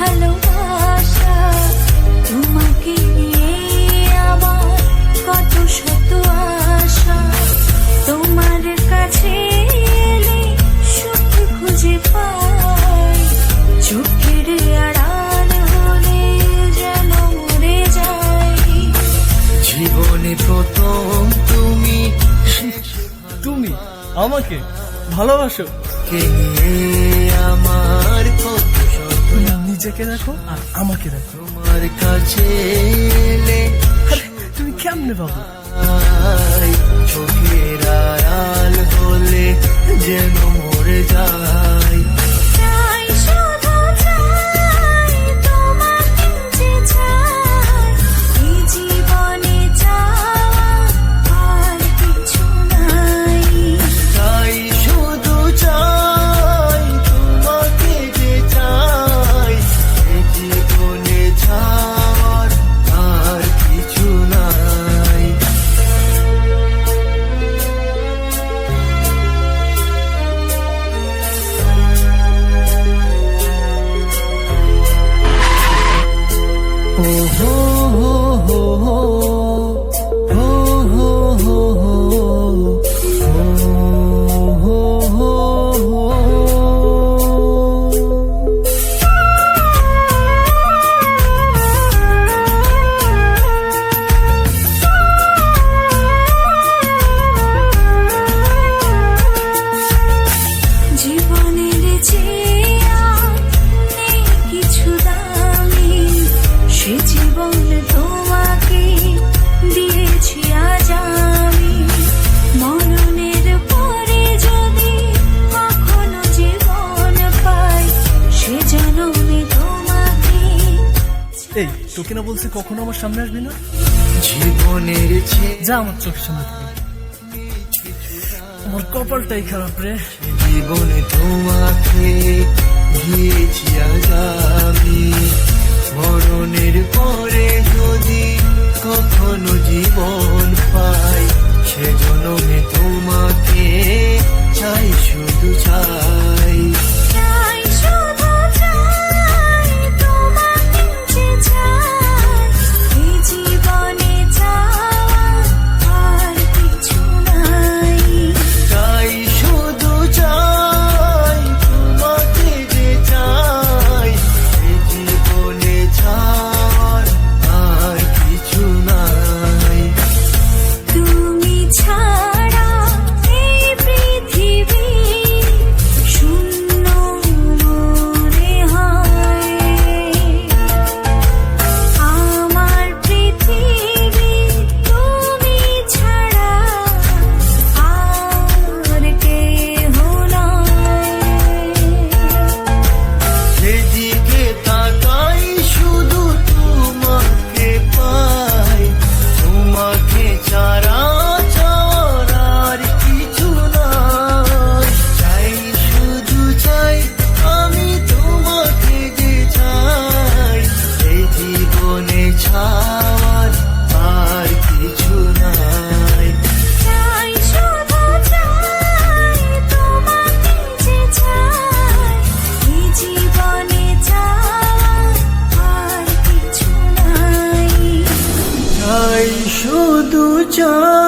ভালোবাসা তোমাকে নিয়ে আমার কত শত আশা তোমার কাছে এলে সুখ খুঁজে পাই চোখের আড়াল হলে যেন মরে যাই জীবনে প্রথম তুমি তুমি আমাকে ভালোবাসো? কে নিয়ে আমার কত শত নিজেকে দেখো আর আমাকে দেখো। তোমার কাছে এলে আরে, তুমি কেমনে পাবো? চোখের আড়াল হলে যেন মরে যাই চাই শুধু চাই তোমাকে যে চাই এই জীবনে চাওয়া আর কিছু নাই চাই শুধু চাই তোমাকে যে চাই এ জীবনে ছাড় আর কিছু নাই ও হো হো হো হো হো হো হো হো জীবনের চেয়ে আর নেই কিছু দামি সে জীবন তোমাকে দিয়েছি আজ আমি মরণের পরে যদি কখনো জীবন পাই সে জন্মে তোমাকে এই তোকে না বলছি কখনো আমার সামনে আসবি না? জীবনের যা আমার চোখের সামনে থেকে। আমার কপালটাই খারাপ রে। জীবনে তোমাকে দিয়েছি আজ আমি মরণের পরে যদি কখনো জীবন পাই সে জন্মে তোমাকে চাই শুধু চাই চাই শুধু চাই তোমাকে যে চাই এই জীবনে চাওয়া আর কিছু নাই চাই শুধু চাই তোমাকে যে চাই এ জীবনে ছাড় আর কিছু নাই তুমি ছাড়া এই পৃথিবী শূন্য মনে হয় আমার পৃথিবী তুমি ছাড়া আর কেহ নয় সেদিকে তাকাই শুধু তোমাকে পাই তোমাকে ছাড়া চাওয়ার আর কিছু নাই চাই শুধু চাই আমি তোমাকে যে চাই এই জীবনে ছাড় আর কিছু নাই চাই শুধু চাই তোমাকে যে চাই এই জীবনে চাওয়া আর কিছু নাই চাই শুধু চাই